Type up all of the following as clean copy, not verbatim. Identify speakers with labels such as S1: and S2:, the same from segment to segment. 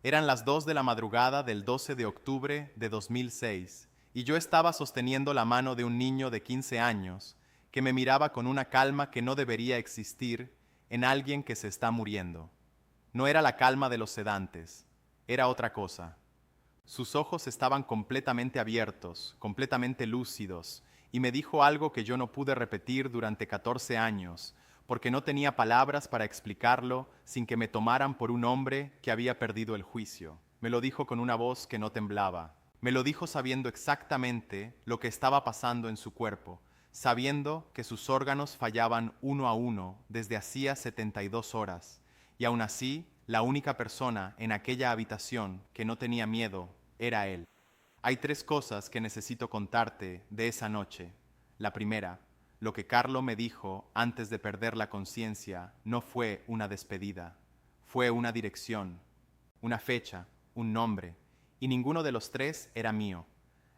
S1: Eran las 2 de la madrugada del 12 de octubre de 2006 y yo estaba sosteniendo la mano de un niño de 15 años que me miraba con una calma que no debería existir en alguien que se está muriendo. No era la calma de los sedantes, era otra cosa. Sus ojos estaban completamente abiertos, completamente lúcidos, y me dijo algo que yo no pude repetir durante 14 años, porque no tenía palabras para explicarlo sin que me tomaran por un hombre que había perdido el juicio. Me lo dijo con una voz que no temblaba. Me lo dijo sabiendo exactamente lo que estaba pasando en su cuerpo, sabiendo que sus órganos fallaban uno a uno desde hacía 72 horas, y aún así, la única persona en aquella habitación que no tenía miedo era él. Hay tres cosas que necesito contarte de esa noche. La primera, lo que Carlo me dijo antes de perder la conciencia no fue una despedida, fue una dirección, una fecha, un nombre, y ninguno de los tres era mío.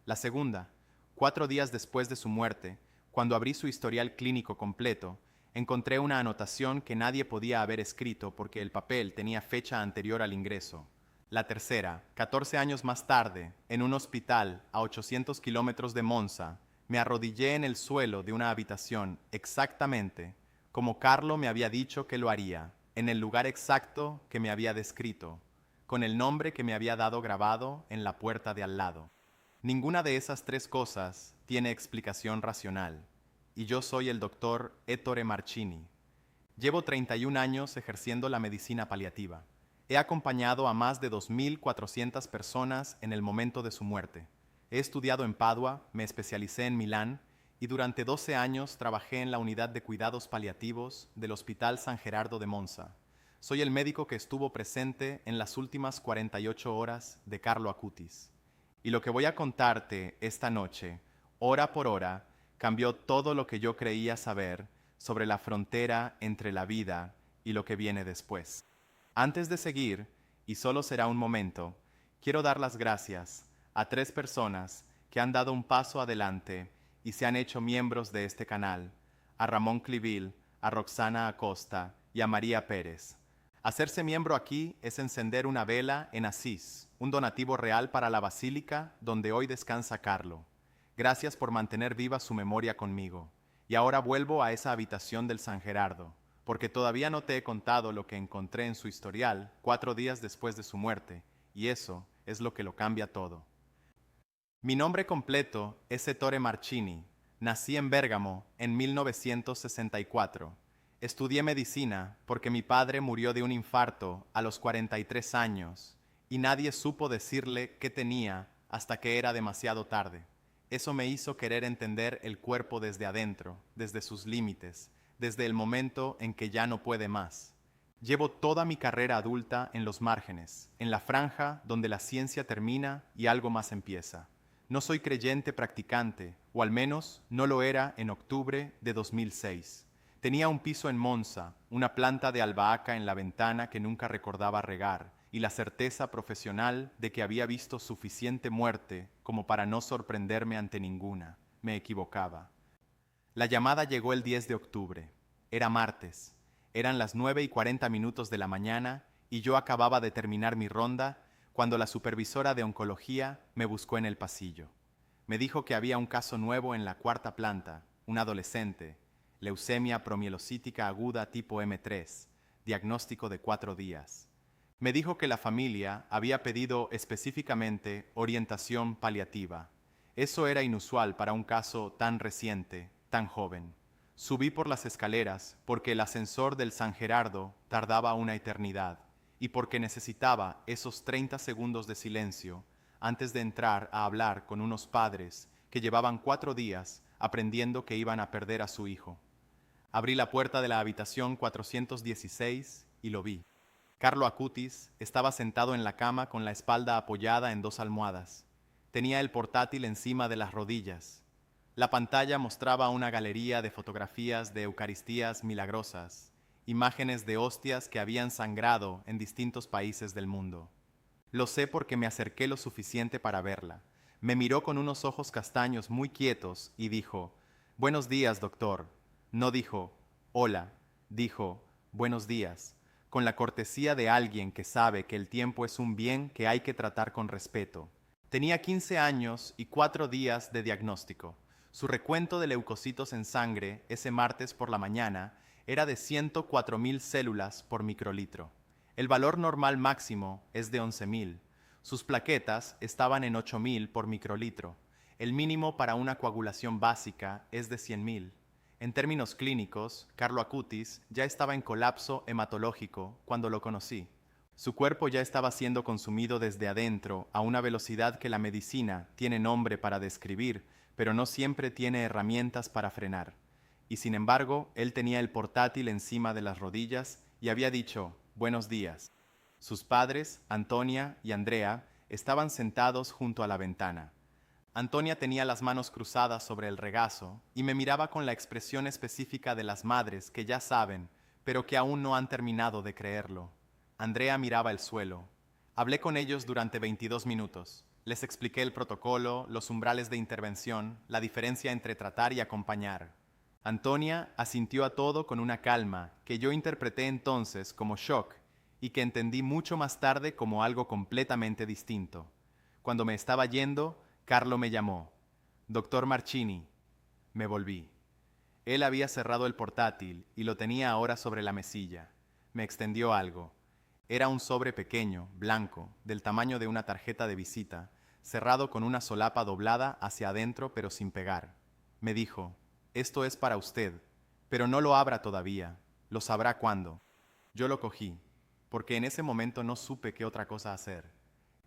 S1: La segunda, 4 días después de su muerte, cuando abrí su historial clínico completo, encontré una anotación que nadie podía haber escrito porque el papel tenía fecha anterior al ingreso. La tercera, 14 años más tarde, en un hospital a 800 kilómetros de Monza, me arrodillé en el suelo de una habitación exactamente como Carlo me había dicho que lo haría, en el lugar exacto que me había descrito, con el nombre que me había dado grabado en la puerta de al lado. Ninguna de esas tres cosas tiene explicación racional, y yo soy el doctor Ettore Marcini. Llevo 31 años ejerciendo la medicina paliativa. He acompañado a más de 2.400 personas en el momento de su muerte. He estudiado en Padua, me especialicé en Milán y durante 12 años trabajé en la unidad de cuidados paliativos del Hospital San Gerardo de Monza. Soy el médico que estuvo presente en las últimas 48 horas de Carlo Acutis. Y lo que voy a contarte esta noche, hora por hora, cambió todo lo que yo creía saber sobre la frontera entre la vida y lo que viene después. Antes de seguir, y solo será un momento, quiero dar las gracias a tres personas que han dado un paso adelante y se han hecho miembros de este canal: a Ramón Clivil, a Roxana Acosta y a María Pérez. Hacerse miembro aquí es encender una vela en Asís, un donativo real para la basílica donde hoy descansa Carlo. Gracias por mantener viva su memoria conmigo. Y ahora vuelvo a esa habitación del San Gerardo, porque todavía no te he contado lo que encontré en su historial 4 días después de su muerte, y eso es lo que lo cambia todo. Mi nombre completo es Ettore Marcini. Nací en Bérgamo en 1964. Estudié medicina porque mi padre murió de un infarto a los 43 años y nadie supo decirle qué tenía hasta que era demasiado tarde. Eso me hizo querer entender el cuerpo desde adentro, desde sus límites, desde el momento en que ya no puede más. Llevo toda mi carrera adulta en los márgenes, en la franja donde la ciencia termina y algo más empieza. No soy creyente practicante, o al menos no lo era en octubre de 2006. Tenía un piso en Monza, una planta de albahaca en la ventana que nunca recordaba regar, y la certeza profesional de que había visto suficiente muerte como para no sorprenderme ante ninguna. Me equivocaba. La llamada llegó el 10 de octubre. Era martes. Eran las 9:40 de la mañana y yo acababa de terminar mi ronda cuando la supervisora de oncología me buscó en el pasillo. Me dijo que había un caso nuevo en la cuarta planta, un adolescente, leucemia promielocítica aguda tipo M3, diagnóstico de 4 días. Me dijo que la familia había pedido específicamente orientación paliativa. Eso era inusual para un caso tan reciente, tan joven. Subí por las escaleras porque el ascensor del San Gerardo tardaba una eternidad y porque necesitaba esos 30 segundos de silencio antes de entrar a hablar con unos padres que llevaban 4 días aprendiendo que iban a perder a su hijo. Abrí la puerta de la habitación 416 y lo vi. Carlo Acutis estaba sentado en la cama con la espalda apoyada en 2 almohadas. Tenía el portátil encima de las rodillas. La pantalla mostraba una galería de fotografías de Eucaristías milagrosas, imágenes de hostias que habían sangrado en distintos países del mundo. Lo sé porque me acerqué lo suficiente para verla. Me miró con unos ojos castaños muy quietos y dijo: «Buenos días, doctor». No dijo «Hola», dijo «Buenos días». con la cortesía de alguien que sabe que el tiempo es un bien que hay que tratar con respeto. Tenía 15 años y 4 días de diagnóstico. Su recuento de leucocitos en sangre ese martes por la mañana era de 104.000 células por microlitro. El valor normal máximo es de 11.000. Sus plaquetas estaban en 8.000 por microlitro. El mínimo para una coagulación básica es de 100.000. En términos clínicos, Carlo Acutis ya estaba en colapso hematológico cuando lo conocí. Su cuerpo ya estaba siendo consumido desde adentro a una velocidad que la medicina tiene nombre para describir, pero no siempre tiene herramientas para frenar. Y sin embargo, él tenía el portátil encima de las rodillas y había dicho, «Buenos días». Sus padres, Antonia y Andrea, estaban sentados junto a la ventana. Antonia tenía las manos cruzadas sobre el regazo y me miraba con la expresión específica de las madres que ya saben, pero que aún no han terminado de creerlo. Andrea miraba el suelo. Hablé con ellos durante 22 minutos. Les expliqué el protocolo, los umbrales de intervención, la diferencia entre tratar y acompañar. Antonia asintió a todo con una calma que yo interpreté entonces como shock y que entendí mucho más tarde como algo completamente distinto. Cuando me estaba yendo, Carlo me llamó. «Doctor Marchini». Me volví. Él había cerrado el portátil y lo tenía ahora sobre la mesilla. Me extendió algo. Era un sobre pequeño, blanco, del tamaño de una tarjeta de visita, cerrado con una solapa doblada hacia adentro pero sin pegar. Me dijo, «Esto es para usted, pero no lo abra todavía. Lo sabrá cuándo». Yo lo cogí, porque en ese momento no supe qué otra cosa hacer.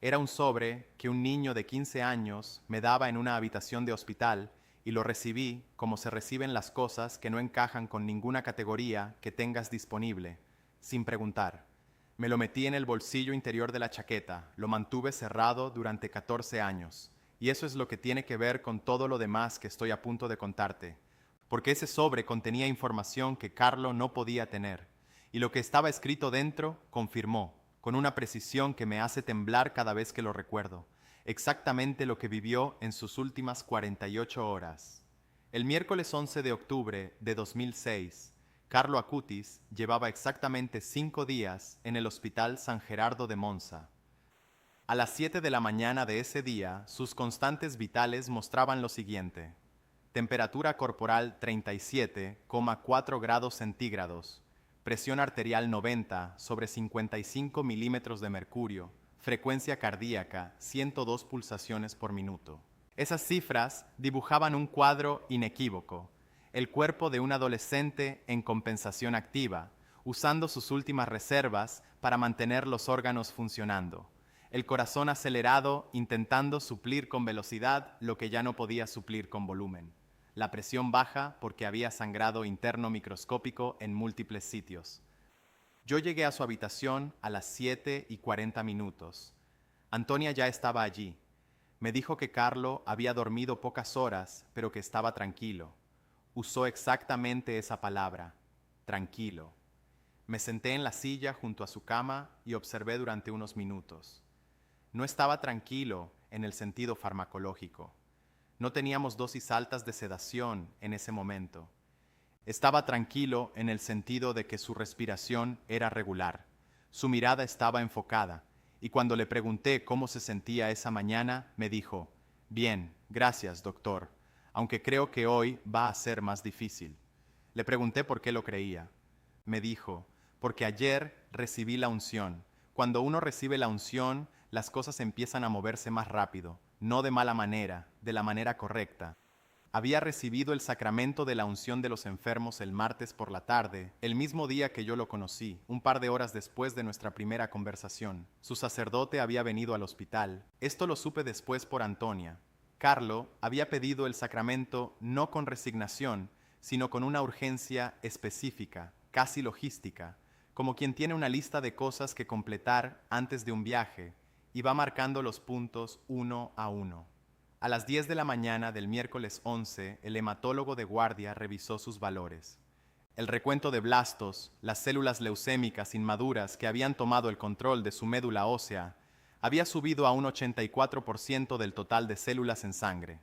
S1: Era un sobre que un niño de 15 años me daba en una habitación de hospital y lo recibí como se reciben las cosas que no encajan con ninguna categoría que tengas disponible, sin preguntar. Me lo metí en el bolsillo interior de la chaqueta, lo mantuve cerrado durante 14 años, y eso es lo que tiene que ver con todo lo demás que estoy a punto de contarte, porque ese sobre contenía información que Carlo no podía tener, y lo que estaba escrito dentro confirmó, con una precisión que me hace temblar cada vez que lo recuerdo, exactamente lo que vivió en sus últimas 48 horas. El miércoles 11 de octubre de 2006, Carlo Acutis llevaba exactamente 5 días en el Hospital San Gerardo de Monza. A las 7 de la mañana de ese día, sus constantes vitales mostraban lo siguiente: temperatura corporal 37,4 grados centígrados, presión arterial 90 sobre 55 milímetros de mercurio, frecuencia cardíaca 102 pulsaciones por minuto. Esas cifras dibujaban un cuadro inequívoco, el cuerpo de un adolescente en compensación activa, usando sus últimas reservas para mantener los órganos funcionando, el corazón acelerado intentando suplir con velocidad lo que ya no podía suplir con volumen. La presión baja porque había sangrado interno microscópico en múltiples sitios. Yo llegué a su habitación a las 7:40. Antonia ya estaba allí. Me dijo que Carlo había dormido pocas horas, pero que estaba tranquilo. Usó exactamente esa palabra, tranquilo. Me senté en la silla junto a su cama y observé durante unos minutos. No estaba tranquilo en el sentido farmacológico. No teníamos dosis altas de sedación en ese momento. Estaba tranquilo en el sentido de que su respiración era regular. Su mirada estaba enfocada, y cuando le pregunté cómo se sentía esa mañana, me dijo, «Bien, gracias, doctor, aunque creo que hoy va a ser más difícil». Le pregunté por qué lo creía. Me dijo, «Porque ayer recibí la unción. Cuando uno recibe la unción, las cosas empiezan a moverse más rápido. No de mala manera, de la manera correcta». Había recibido el sacramento de la unción de los enfermos el martes por la tarde, el mismo día que yo lo conocí, un par de horas después de nuestra primera conversación. Su sacerdote había venido al hospital. Esto lo supe después por Antonia. Carlo había pedido el sacramento no con resignación, sino con una urgencia específica, casi logística, como quien tiene una lista de cosas que completar antes de un viaje, y va marcando los puntos uno a uno. A las 10 de la mañana del miércoles 11, el hematólogo de guardia revisó sus valores. El recuento de blastos, las células leucémicas inmaduras que habían tomado el control de su médula ósea, había subido a un 84% del total de células en sangre.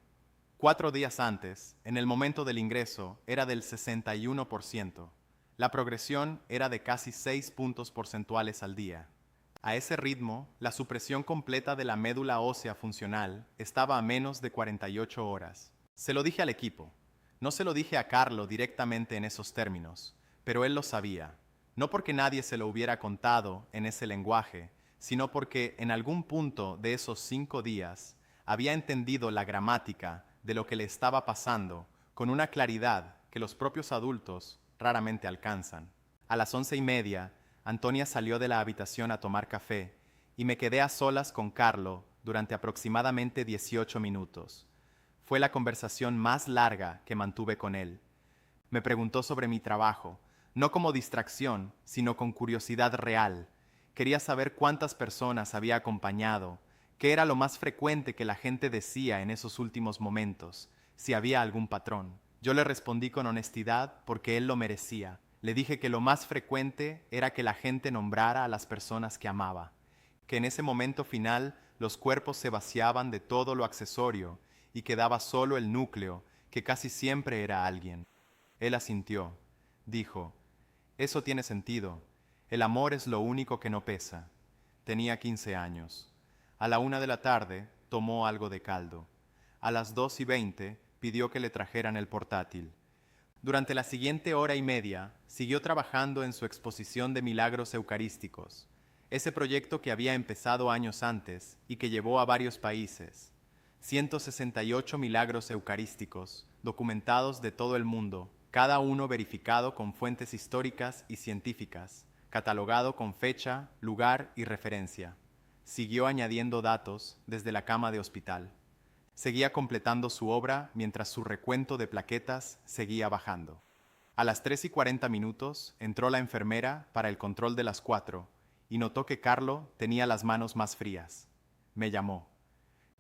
S1: 4 días antes, en el momento del ingreso, era del 61%. La progresión era de casi 6 puntos porcentuales al día. A ese ritmo, la supresión completa de la médula ósea funcional estaba a menos de 48 horas. Se lo dije al equipo. No se lo dije a Carlo directamente en esos términos, pero él lo sabía. No porque nadie se lo hubiera contado en ese lenguaje, sino porque en algún punto de esos 5 días había entendido la gramática de lo que le estaba pasando con una claridad que los propios adultos raramente alcanzan. A las 11:30, Antonia salió de la habitación a tomar café y me quedé a solas con Carlo durante aproximadamente 18 minutos. Fue la conversación más larga que mantuve con él. Me preguntó sobre mi trabajo, no como distracción, sino con curiosidad real. Quería saber cuántas personas había acompañado, qué era lo más frecuente que la gente decía en esos últimos momentos, si había algún patrón. Yo le respondí con honestidad porque él lo merecía. Le dije que lo más frecuente era que la gente nombrara a las personas que amaba, que en ese momento final los cuerpos se vaciaban de todo lo accesorio y quedaba solo el núcleo, que casi siempre era alguien. Él asintió. Dijo, eso tiene sentido. El amor es lo único que no pesa. Tenía 15 años. A la 1 de la tarde tomó algo de caldo. A las 2:20 pidió que le trajeran el portátil. Durante la siguiente hora y media siguió trabajando en su exposición de milagros eucarísticos, ese proyecto que había empezado años antes y que llevó a varios países. 168 milagros eucarísticos, documentados de todo el mundo, cada uno verificado con fuentes históricas y científicas, catalogado con fecha, lugar y referencia. Siguió añadiendo datos desde la cama de hospital. Seguía completando su obra mientras su recuento de plaquetas seguía bajando. A las 3:40 entró la enfermera para el control de las 4 y notó que Carlo tenía las manos más frías. Me llamó.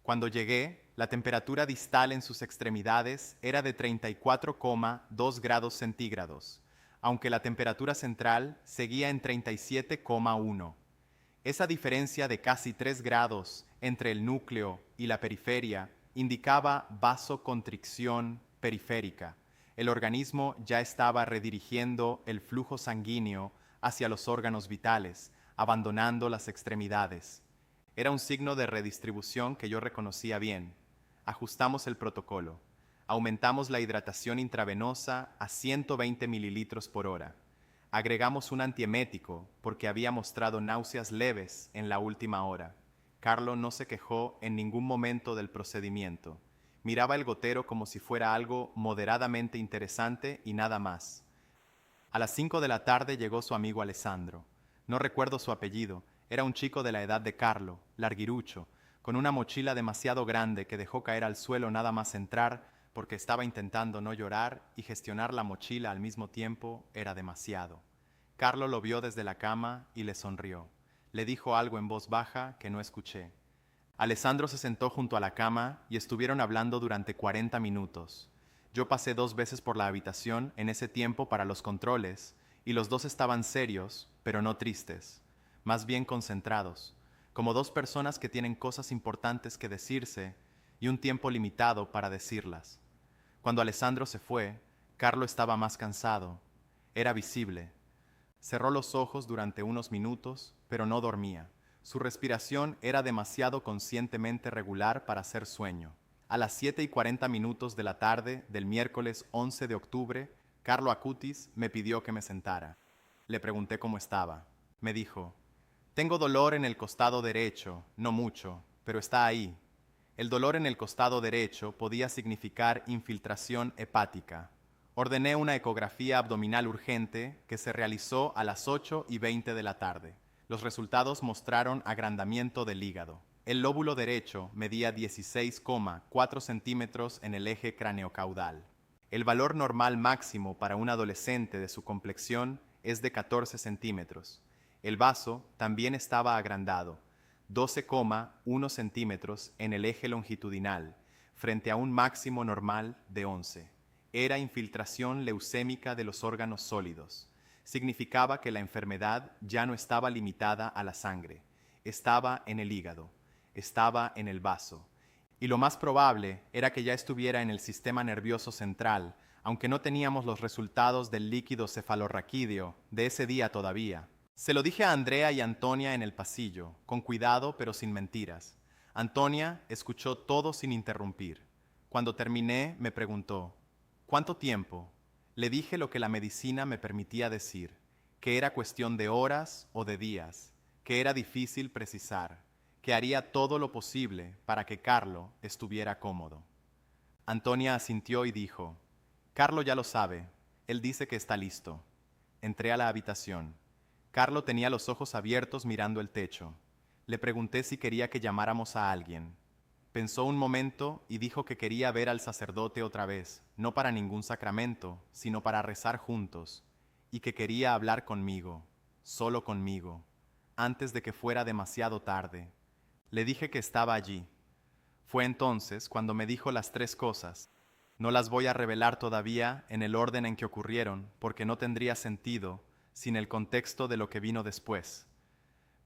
S1: Cuando llegué, la temperatura distal en sus extremidades era de 34,2 grados centígrados, aunque la temperatura central seguía en 37,1. Esa diferencia de casi 3 grados entre el núcleo y la periferia indicaba vasoconstricción periférica. El organismo ya estaba redirigiendo el flujo sanguíneo hacia los órganos vitales, abandonando las extremidades. Era un signo de redistribución que yo reconocía bien. Ajustamos el protocolo. Aumentamos la hidratación intravenosa a 120 mililitros por hora. Agregamos un antiemético porque había mostrado náuseas leves en la última hora. Carlo no se quejó en ningún momento del procedimiento. Miraba el gotero como si fuera algo moderadamente interesante y nada más. A las 5 de la tarde llegó su amigo Alessandro. No recuerdo su apellido. Era un chico de la edad de Carlo, larguirucho, con una mochila demasiado grande que dejó caer al suelo nada más entrar porque estaba intentando no llorar y gestionar la mochila al mismo tiempo era demasiado. Carlo lo vio desde la cama y le sonrió. Le dijo algo en voz baja que no escuché. Alessandro se sentó junto a la cama y estuvieron hablando durante 40 minutos. Yo pasé 2 veces por la habitación en ese tiempo para los controles y los dos estaban serios, pero no tristes, más bien concentrados, como dos personas que tienen cosas importantes que decirse y un tiempo limitado para decirlas. Cuando Alessandro se fue, Carlo estaba más cansado. Era visible. Cerró los ojos durante unos minutos, pero no dormía. Su respiración era demasiado conscientemente regular para hacer sueño. A las 7:40 de la tarde del miércoles 11 de octubre, Carlo Acutis me pidió que me sentara. Le pregunté cómo estaba. Me dijo, tengo dolor en el costado derecho, no mucho, pero está ahí. El dolor en el costado derecho podía significar infiltración hepática. Ordené una ecografía abdominal urgente que se realizó a las 8:20 de la tarde. Los resultados mostraron agrandamiento del hígado. El lóbulo derecho medía 16,4 centímetros en el eje craneocaudal. El valor normal máximo para un adolescente de su complexión es de 14 centímetros. El vaso también estaba agrandado, 12,1 centímetros en el eje longitudinal, frente a un máximo normal de 11. Era infiltración leucémica de los órganos sólidos. Significaba que la enfermedad ya no estaba limitada a la sangre, estaba en el hígado, estaba en el vaso. Y lo más probable era que ya estuviera en el sistema nervioso central, aunque no teníamos los resultados del líquido cefalorraquídeo de ese día todavía. Se lo dije a Andrea y Antonia en el pasillo, con cuidado pero sin mentiras. Antonia escuchó todo sin interrumpir. Cuando terminé, me preguntó, ¿cuánto tiempo? Le dije lo que la medicina me permitía decir, que era cuestión de horas o de días, que era difícil precisar, que haría todo lo posible para que Carlo estuviera cómodo. Antonia asintió y dijo, Carlo ya lo sabe, él dice que está listo. Entré a la habitación. Carlo tenía los ojos abiertos mirando el techo. Le pregunté si quería que llamáramos a alguien. Pensó un momento y dijo que quería ver al sacerdote otra vez, no para ningún sacramento, sino para rezar juntos, y que quería hablar conmigo, solo conmigo, antes de que fuera demasiado tarde. Le dije que estaba allí. Fue entonces cuando me dijo las tres cosas. No las voy a revelar todavía en el orden en que ocurrieron, porque no tendría sentido sin el contexto de lo que vino después.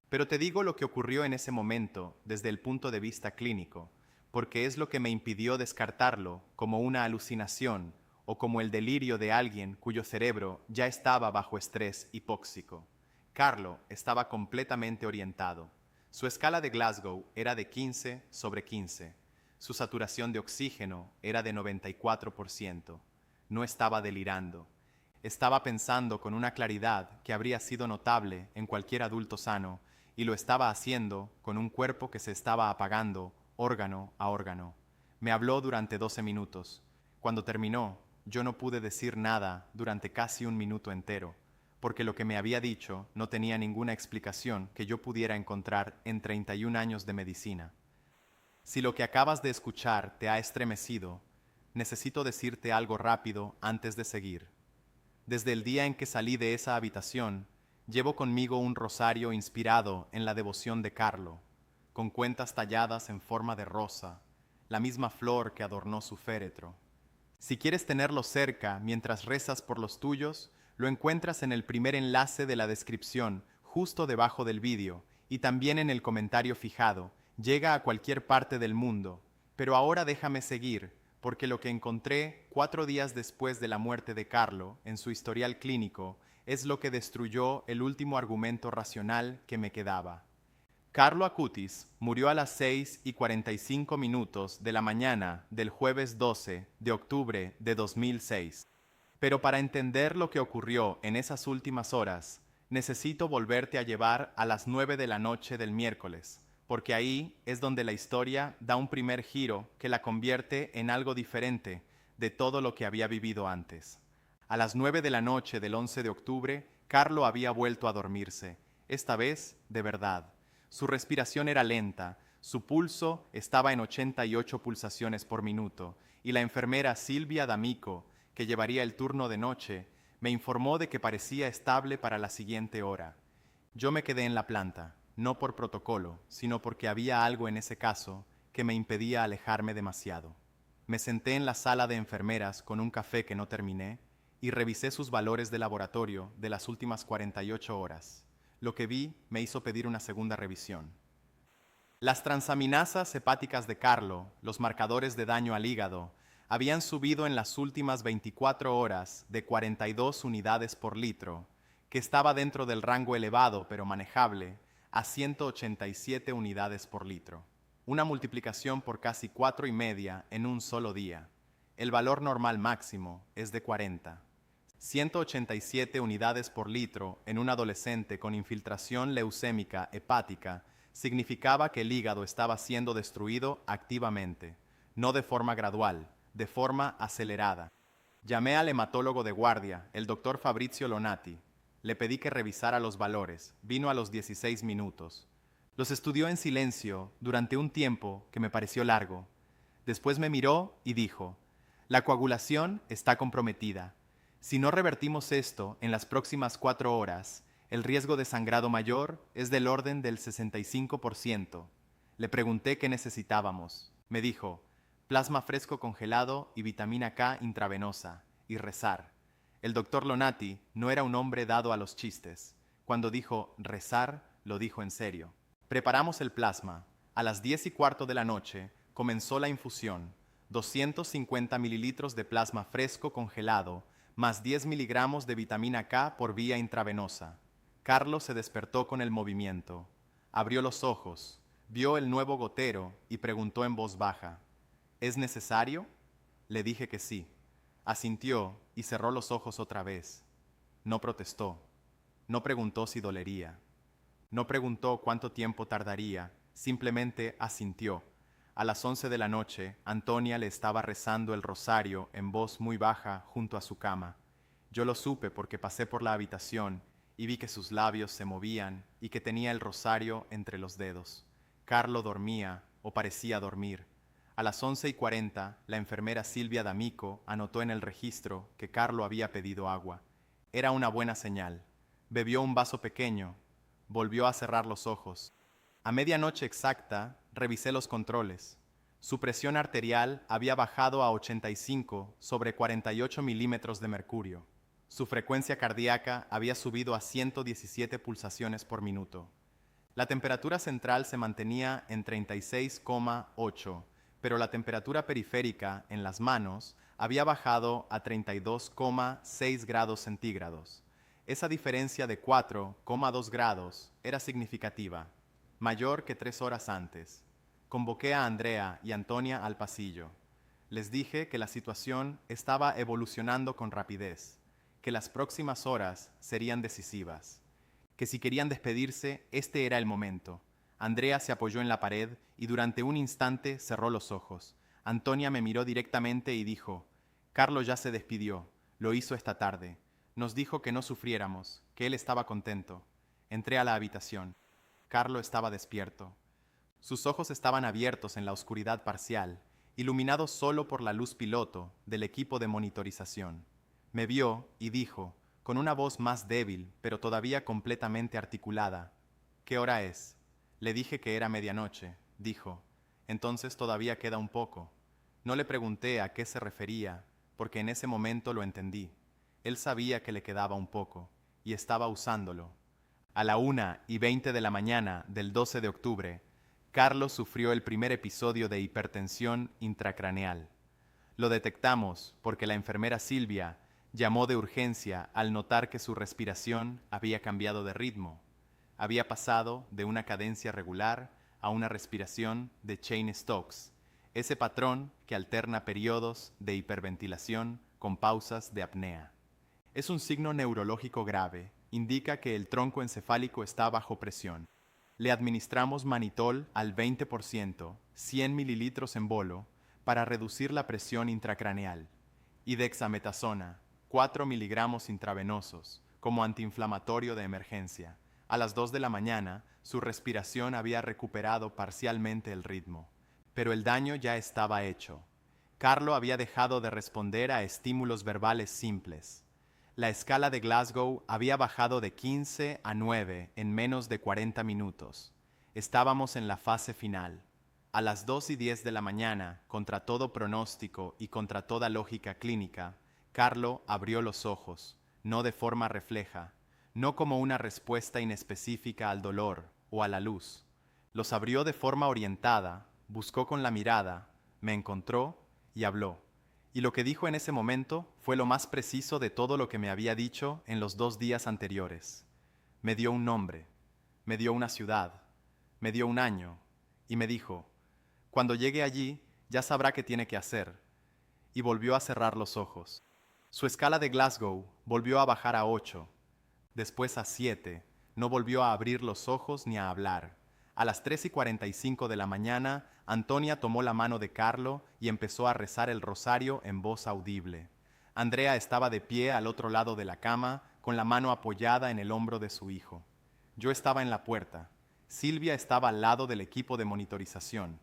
S1: Pero te digo lo que ocurrió en ese momento desde el punto de vista clínico, porque es lo que me impidió descartarlo como una alucinación o como el delirio de alguien cuyo cerebro ya estaba bajo estrés hipóxico. Carlo estaba completamente orientado. Su escala de Glasgow era de 15/15. Su saturación de oxígeno era de 94%. No estaba delirando. Estaba pensando con una claridad que habría sido notable en cualquier adulto sano, y lo estaba haciendo con un cuerpo que se estaba apagando órgano a órgano. Me habló durante 12 minutos. Cuando terminó, yo no pude decir nada durante casi un minuto entero, porque lo que me había dicho no tenía ninguna explicación que yo pudiera encontrar en 31 años de medicina. Si lo que acabas de escuchar te ha estremecido, necesito decirte algo rápido antes de seguir. Desde el día en que salí de esa habitación, llevo conmigo un rosario inspirado en la devoción de Carlo, con cuentas talladas en forma de rosa, la misma flor que adornó su féretro. Si quieres tenerlo cerca mientras rezas por los tuyos, lo encuentras en el primer enlace de la descripción, justo debajo del vídeo, y también en el comentario fijado. Llega a cualquier parte del mundo. Pero ahora déjame seguir, porque lo que encontré 4 días después de la muerte de Carlo en su historial clínico es lo que destruyó el último argumento racional que me quedaba. Carlo Acutis murió a las 6:45 de la mañana del jueves 12 de octubre de 2006. Pero para entender lo que ocurrió en esas últimas horas, necesito volverte a llevar a las 9 de la noche del miércoles, porque ahí es donde la historia da un primer giro que la convierte en algo diferente de todo lo que había vivido antes. A las 9 de la noche del 11 de octubre, Carlo había vuelto a dormirse, esta vez de verdad. Su respiración era lenta, su pulso estaba en 88 pulsaciones por minuto, y la enfermera Silvia D'Amico, que llevaría el turno de noche, me informó de que parecía estable para la siguiente hora. Yo me quedé en la planta, no por protocolo, sino porque había algo en ese caso que me impedía alejarme demasiado. Me senté en la sala de enfermeras con un café que no terminé y revisé sus valores de laboratorio de las últimas 48 horas. Lo que vi me hizo pedir una segunda revisión. Las transaminasas hepáticas de Carlo, los marcadores de daño al hígado, habían subido en las últimas 24 horas de 42 unidades por litro, que estaba dentro del rango elevado pero manejable, a 187 unidades por litro. Una multiplicación por casi 4,5 en un solo día. El valor normal máximo es de 40. 187 unidades por litro en un adolescente con infiltración leucémica hepática significaba que el hígado estaba siendo destruido activamente, no de forma gradual, de forma acelerada. Llamé al hematólogo de guardia, el doctor Fabrizio Lonati. Le pedí que revisara los valores. Vino a los 16 minutos. Los estudió en silencio durante un tiempo que me pareció largo. Después me miró y dijo, la coagulación está comprometida. Si no revertimos esto en las próximas 4 horas, el riesgo de sangrado mayor es del orden del 65%. Le pregunté qué necesitábamos. Me dijo, plasma fresco congelado y vitamina K intravenosa, y rezar. El doctor Lonati no era un hombre dado a los chistes. Cuando dijo rezar, lo dijo en serio. Preparamos el plasma. A las 10:15 de la noche comenzó la infusión. 250 mililitros de plasma fresco congelado, más 10 miligramos de vitamina K por vía intravenosa. Carlos se despertó con el movimiento. Abrió los ojos, vio el nuevo gotero y preguntó en voz baja: ¿Es necesario? Le dije que sí. Asintió y cerró los ojos otra vez. No protestó. No preguntó si dolería. No preguntó cuánto tiempo tardaría, simplemente asintió. A las 11 de la noche, Antonia le estaba rezando el rosario en voz muy baja junto a su cama. Yo lo supe porque pasé por la habitación y vi que sus labios se movían y que tenía el rosario entre los dedos. Carlo dormía o parecía dormir. A las 11:40, la enfermera Silvia D'Amico anotó en el registro que Carlo había pedido agua. Era una buena señal. Bebió un vaso pequeño. Volvió a cerrar los ojos. A medianoche exacta, revisé los controles. Su presión arterial había bajado a 85 sobre 48 milímetros de mercurio. Su frecuencia cardíaca había subido a 117 pulsaciones por minuto. La temperatura central se mantenía en 36,8, pero la temperatura periférica en las manos había bajado a 32,6 grados centígrados. Esa diferencia de 4,2 grados era significativa, mayor que 3 horas antes. Convoqué a Andrea y Antonia al pasillo. Les dije que la situación estaba evolucionando con rapidez, que las próximas horas serían decisivas, que si querían despedirse, este era el momento. Andrea se apoyó en la pared y durante un instante cerró los ojos. Antonia me miró directamente y dijo: Carlos ya se despidió, lo hizo esta tarde. Nos dijo que no sufriéramos, que él estaba contento. Entré a la habitación. Carlos estaba despierto. Sus ojos estaban abiertos en la oscuridad parcial, iluminados solo por la luz piloto del equipo de monitorización. Me vio y dijo, con una voz más débil, pero todavía completamente articulada: ¿Qué hora es? Le dije que era medianoche. Dijo: entonces todavía queda un poco. No le pregunté a qué se refería, porque en ese momento lo entendí. Él sabía que le quedaba un poco, y estaba usándolo. A la 1:20 de la mañana del 12 de octubre, Carlos sufrió el primer episodio de hipertensión intracraneal. Lo detectamos porque la enfermera Silvia llamó de urgencia al notar que su respiración había cambiado de ritmo. Había pasado de una cadencia regular a una respiración de Cheyne-Stokes, ese patrón que alterna periodos de hiperventilación con pausas de apnea. Es un signo neurológico grave, indica que el tronco encefálico está bajo presión. Le administramos manitol al 20%, 100 mililitros en bolo, para reducir la presión intracraneal, y dexametasona, 4 miligramos intravenosos, como antiinflamatorio de emergencia. A las 2 de la mañana, su respiración había recuperado parcialmente el ritmo, pero el daño ya estaba hecho. Carlo había dejado de responder a estímulos verbales simples. La escala de Glasgow había bajado de 15 a 9 en menos de 40 minutos. Estábamos en la fase final. A las 2:10 de la mañana, contra todo pronóstico y contra toda lógica clínica, Carlo abrió los ojos, no de forma refleja, no como una respuesta inespecífica al dolor o a la luz. Los abrió de forma orientada, buscó con la mirada, me encontró y habló. Y lo que dijo en ese momento fue lo más preciso de todo lo que me había dicho en los 2 días anteriores. Me dio un nombre, me dio una ciudad, me dio un año, y me dijo: cuando llegue allí, ya sabrá qué tiene que hacer. Y volvió a cerrar los ojos. Su escala de Glasgow volvió a bajar a 8, después a 7, no volvió a abrir los ojos ni a hablar. A las 3:45 de la mañana, Antonia tomó la mano de Carlo y empezó a rezar el rosario en voz audible. Andrea estaba de pie al otro lado de la cama, con la mano apoyada en el hombro de su hijo. Yo estaba en la puerta. Silvia estaba al lado del equipo de monitorización.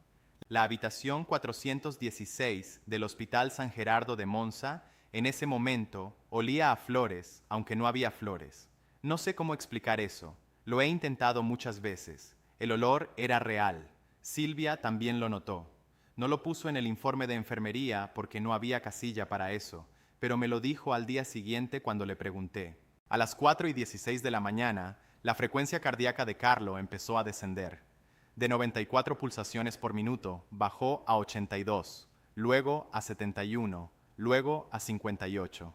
S1: La habitación 416 del Hospital San Gerardo de Monza en ese momento olía a flores, aunque no había flores. No sé cómo explicar eso. Lo he intentado muchas veces. El olor era real. Silvia también lo notó. No lo puso en el informe de enfermería porque no había casilla para eso, pero me lo dijo al día siguiente cuando le pregunté. A las 4:16 de la mañana, la frecuencia cardíaca de Carlo empezó a descender. De 94 pulsaciones por minuto bajó a 82, luego a 71, luego a 58.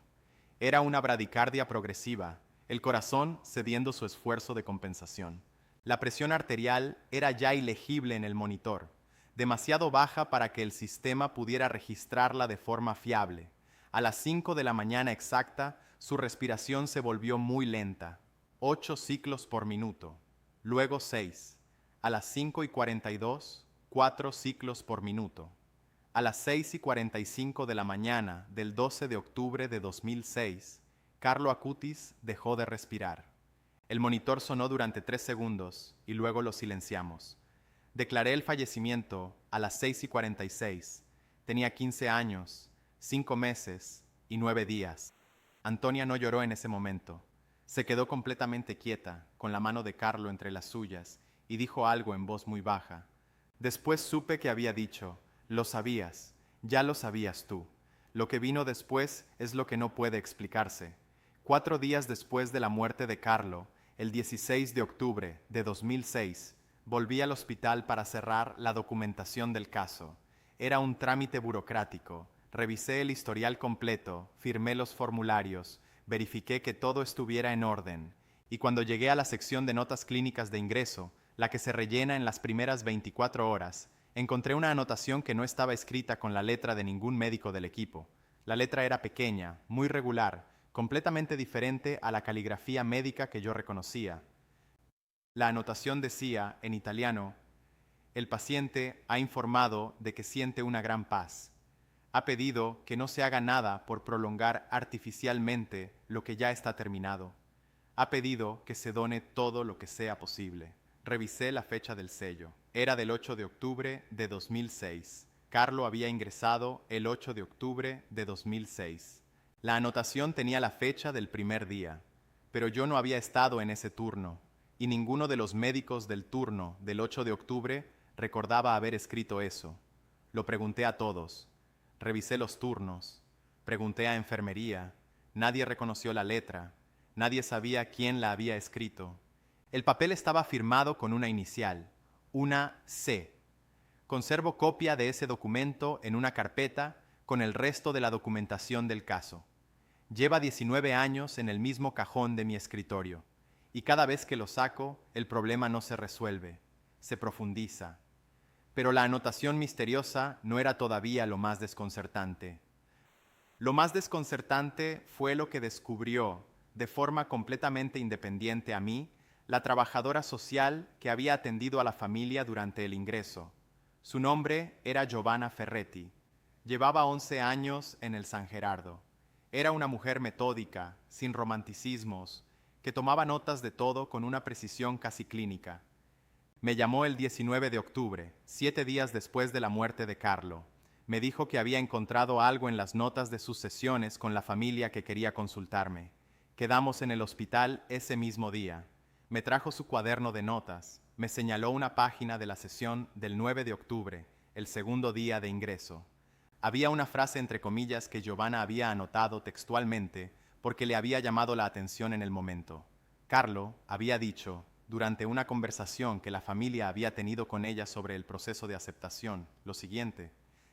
S1: Era una bradicardia progresiva, el corazón cediendo su esfuerzo de compensación. La presión arterial era ya ilegible en el monitor, demasiado baja para que el sistema pudiera registrarla de forma fiable. A las 5 de la mañana exacta, su respiración se volvió muy lenta, 8 ciclos por minuto, luego 6. A las 5:42, 4 ciclos por minuto. A las 6:45 de la mañana del 12 de octubre de 2006, Carlo Acutis dejó de respirar. El monitor sonó durante 3 segundos y luego lo silenciamos. Declaré el fallecimiento a las 6:46. Tenía 15 años, 5 meses y 9 días. Antonia no lloró en ese momento. Se quedó completamente quieta, con la mano de Carlo entre las suyas, y dijo algo en voz muy baja. Después supe que había dicho: lo sabías, ya lo sabías tú. Lo que vino después es lo que no puede explicarse. 4 días después de la muerte de Carlo, el 16 de octubre de 2006, volví al hospital para cerrar la documentación del caso. Era un trámite burocrático. Revisé el historial completo, firmé los formularios, verifiqué que todo estuviera en orden, y cuando llegué a la sección de notas clínicas de ingreso, la que se rellena en las primeras 24 horas, encontré una anotación que no estaba escrita con la letra de ningún médico del equipo. La letra era pequeña, muy regular, completamente diferente a la caligrafía médica que yo reconocía. La anotación decía, en italiano: el paciente ha informado de que siente una gran paz. Ha pedido que no se haga nada por prolongar artificialmente lo que ya está terminado. Ha pedido que se done todo lo que sea posible. Revisé la fecha del sello. Era del 8 de octubre de 2006. Carlo había ingresado el 8 de octubre de 2006. La anotación tenía la fecha del primer día, pero yo no había estado en ese turno, y ninguno de los médicos del turno del 8 de octubre recordaba haber escrito eso. Lo pregunté a todos. Revisé los turnos. Pregunté a enfermería. Nadie reconoció la letra. Nadie sabía quién la había escrito. El papel estaba firmado con una inicial, una C. Conservo copia de ese documento en una carpeta con el resto de la documentación del caso. Lleva 19 años en el mismo cajón de mi escritorio, y cada vez que lo saco, el problema no se resuelve, se profundiza. Pero la anotación misteriosa no era todavía lo más desconcertante. Lo más desconcertante fue lo que descubrió, de forma completamente independiente a mí, la trabajadora social que había atendido a la familia durante el ingreso. Su nombre era Giovanna Ferretti. Llevaba 11 años en el San Gerardo. Era una mujer metódica, sin romanticismos, que tomaba notas de todo con una precisión casi clínica. Me llamó el 19 de octubre, 7 días después de la muerte de Carlo. Me dijo que había encontrado algo en las notas de sus sesiones con la familia que quería consultarme. Quedamos en el hospital ese mismo día. Me trajo su cuaderno de notas. Me señaló una página de la sesión del 9 de octubre, el segundo día de ingreso. Había una frase entre comillas que Giovanna había anotado textualmente porque le había llamado la atención en el momento. Carlo había dicho, durante una conversación que la familia había tenido con ella sobre el proceso de aceptación, lo siguiente: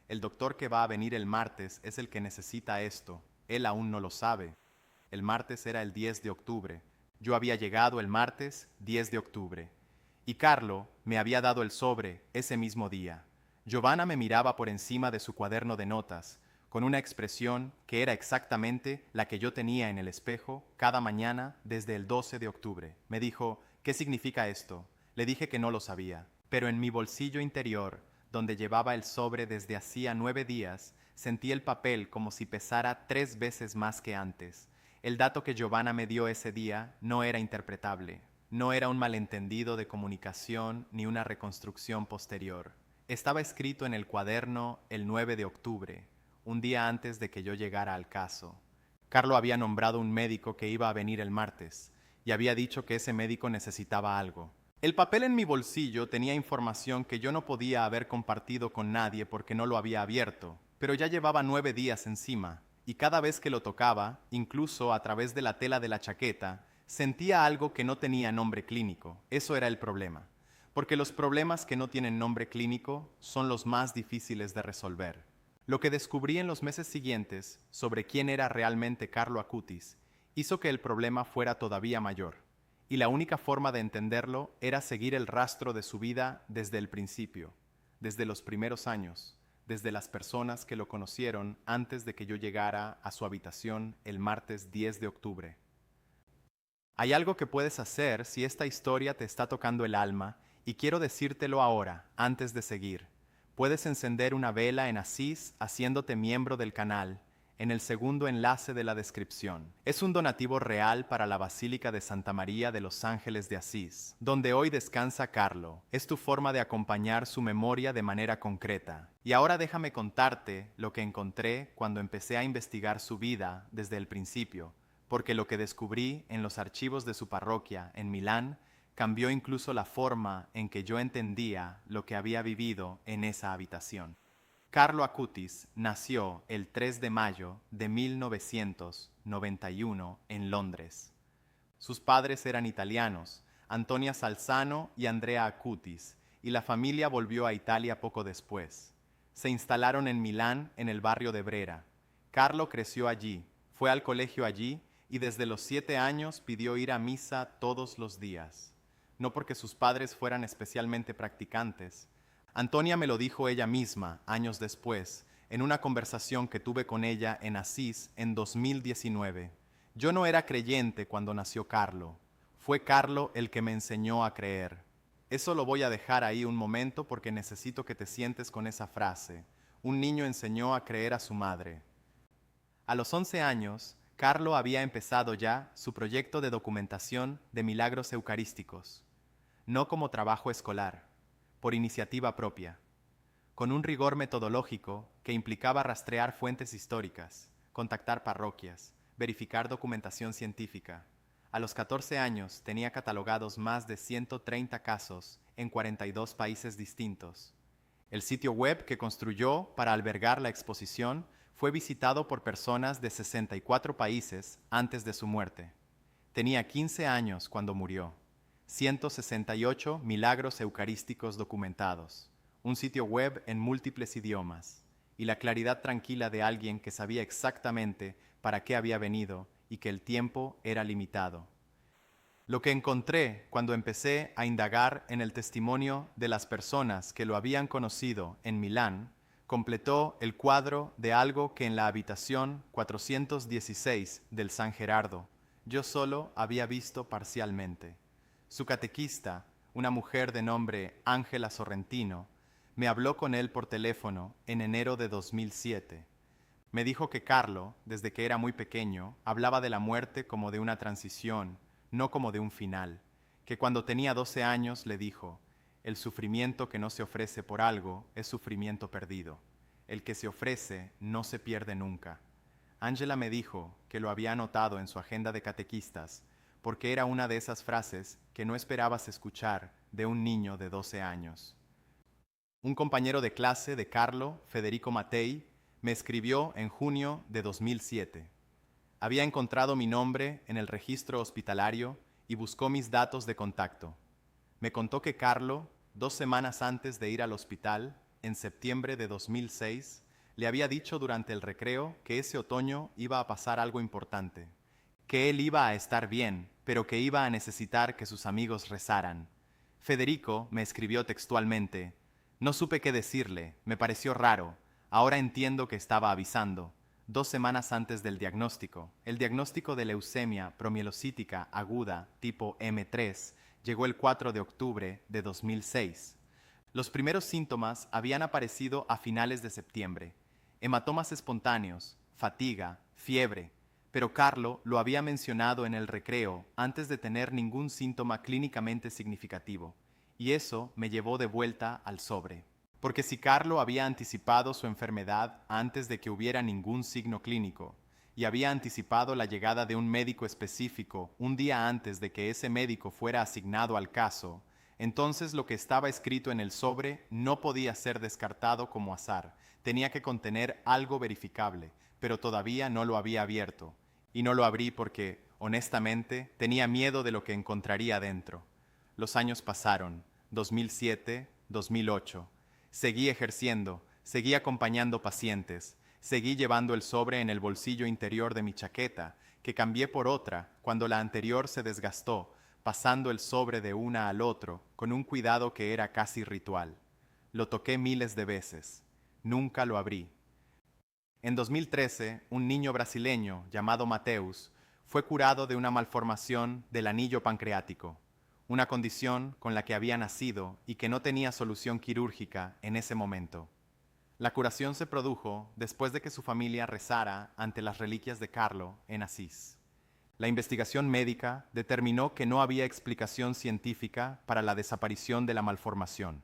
S1: el doctor que va a venir el martes es el que necesita esto, él aún no lo sabe. El martes era el 10 de octubre, yo había llegado el martes 10 de octubre, y Carlo me había dado el sobre ese mismo día. Giovanna me miraba por encima de su cuaderno de notas, con una expresión que era exactamente la que yo tenía en el espejo cada mañana desde el 12 de octubre. Me dijo: ¿qué significa esto? Le dije que no lo sabía, pero en mi bolsillo interior, donde llevaba el sobre desde hacía 9 días, sentí el papel como si pesara 3 veces más que antes. El dato que Giovanna me dio ese día no era interpretable. No era un malentendido de comunicación ni una reconstrucción posterior. Estaba escrito en el cuaderno el 9 de octubre, un día antes de que yo llegara al caso. Carlo había nombrado un médico que iba a venir el martes, y había dicho que ese médico necesitaba algo. El papel en mi bolsillo tenía información que yo no podía haber compartido con nadie porque no lo había abierto, pero ya llevaba 9 días encima, y cada vez que lo tocaba, incluso a través de la tela de la chaqueta, sentía algo que no tenía nombre clínico. Eso era el problema, porque los problemas que no tienen nombre clínico son los más difíciles de resolver. Lo que descubrí en los meses siguientes sobre quién era realmente Carlo Acutis hizo que el problema fuera todavía mayor, y la única forma de entenderlo era seguir el rastro de su vida desde el principio, desde los primeros años, desde las personas que lo conocieron antes de que yo llegara a su habitación el martes 10 de octubre. Hay algo que puedes hacer si esta historia te está tocando el alma, y quiero decírtelo ahora, antes de seguir. Puedes encender una vela en Asís haciéndote miembro del canal, en el segundo enlace de la descripción. Es un donativo real para la Basílica de Santa María de los Ángeles de Asís, donde hoy descansa Carlo. Es tu forma de acompañar su memoria de manera concreta. Y ahora déjame contarte lo que encontré cuando empecé a investigar su vida desde el principio, porque lo que descubrí en los archivos de su parroquia en Milán cambió incluso la forma en que yo entendía lo que había vivido en esa habitación. Carlo Acutis nació el 3 de mayo de 1991 en Londres. Sus padres eran italianos, Antonia Salzano y Andrea Acutis, y la familia volvió a Italia poco después. Se instalaron en Milán, en el barrio de Brera. Carlo creció allí, fue al colegio allí y desde los 7 años pidió ir a misa todos los días. No porque sus padres fueran especialmente practicantes. Antonia me lo dijo ella misma, años después, en una conversación que tuve con ella en Asís en 2019. Yo no era creyente cuando nació Carlo. Fue Carlo el que me enseñó a creer. Eso lo voy a dejar ahí un momento porque necesito que te sientes con esa frase. Un niño enseñó a creer a su madre. A los 11 años, Carlo había empezado ya su proyecto de documentación de milagros eucarísticos, no como trabajo escolar, por iniciativa propia, con un rigor metodológico que implicaba rastrear fuentes históricas, contactar parroquias, verificar documentación científica. A los 14 años tenía catalogados más de 130 casos en 42 países distintos. El sitio web que construyó para albergar la exposición fue visitado por personas de 64 países antes de su muerte. Tenía 15 años cuando murió. 168 milagros eucarísticos documentados, un sitio web en múltiples idiomas, y la claridad tranquila de alguien que sabía exactamente para qué había venido y que el tiempo era limitado. Lo que encontré cuando empecé a indagar en el testimonio de las personas que lo habían conocido en Milán completó el cuadro de algo que en la habitación 416 del San Gerardo yo solo había visto parcialmente. Su catequista, una mujer de nombre Ángela Sorrentino, me habló con él por teléfono en enero de 2007. Me dijo que Carlo, desde que era muy pequeño, hablaba de la muerte como de una transición, no como de un final, que cuando tenía 12 años le dijo: el sufrimiento que no se ofrece por algo es sufrimiento perdido. El que se ofrece no se pierde nunca. Ángela me dijo que lo había anotado en su agenda de catequistas porque era una de esas frases que no esperabas escuchar de un niño de 12 años. Un compañero de clase de Carlo, Federico Mattei, me escribió en junio de 2007. Había encontrado mi nombre en el registro hospitalario y buscó mis datos de contacto. Me contó que Carlo, 2 semanas antes de ir al hospital, en septiembre de 2006, le había dicho durante el recreo que ese otoño iba a pasar algo importante, que él iba a estar bien, pero que iba a necesitar que sus amigos rezaran. Federico me escribió textualmente: no supe qué decirle, me pareció raro, ahora entiendo que estaba avisando. 2 semanas antes del diagnóstico, el diagnóstico de leucemia promielocítica aguda tipo M3 llegó el 4 de octubre de 2006. Los primeros síntomas habían aparecido a finales de septiembre: hematomas espontáneos, fatiga, fiebre, pero Carlo lo había mencionado en el recreo antes de tener ningún síntoma clínicamente significativo, y eso me llevó de vuelta al sobre. Porque si Carlo había anticipado su enfermedad antes de que hubiera ningún signo clínico, y había anticipado la llegada de un médico específico un día antes de que ese médico fuera asignado al caso, entonces lo que estaba escrito en el sobre no podía ser descartado como azar, tenía que contener algo verificable, pero todavía no lo había abierto. Y no lo abrí porque, honestamente, tenía miedo de lo que encontraría dentro. Los años pasaron, 2007, 2008. Seguí ejerciendo, Seguí acompañando pacientes, seguí llevando el sobre en el bolsillo interior de mi chaqueta, que cambié por otra cuando la anterior se desgastó, pasando el sobre de una al otro con un cuidado que era casi ritual. Lo toqué miles de veces. Nunca lo abrí. En 2013, un niño brasileño llamado Mateus fue curado de una malformación del anillo pancreático, una condición con la que había nacido y que no tenía solución quirúrgica en ese momento. La curación se produjo después de que su familia rezara ante las reliquias de Carlo en Asís. La investigación médica determinó que no había explicación científica para la desaparición de la malformación.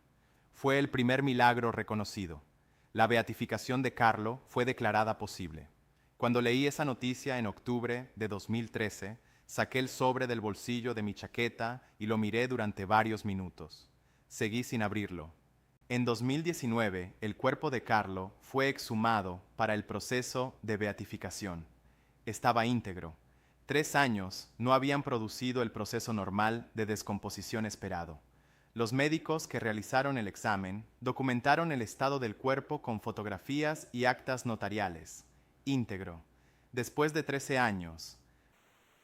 S1: Fue el primer milagro reconocido. La beatificación de Carlo fue declarada posible. Cuando leí esa noticia en octubre de 2013, saqué el sobre del bolsillo de mi chaqueta y lo miré durante varios minutos. Seguí sin abrirlo. En 2019, el cuerpo de Carlo fue exhumado para el proceso de beatificación. Estaba íntegro. 3 años no habían producido el proceso normal de descomposición esperado. Los médicos que realizaron el examen documentaron el estado del cuerpo con fotografías y actas notariales. Íntegro. Después de 13 años,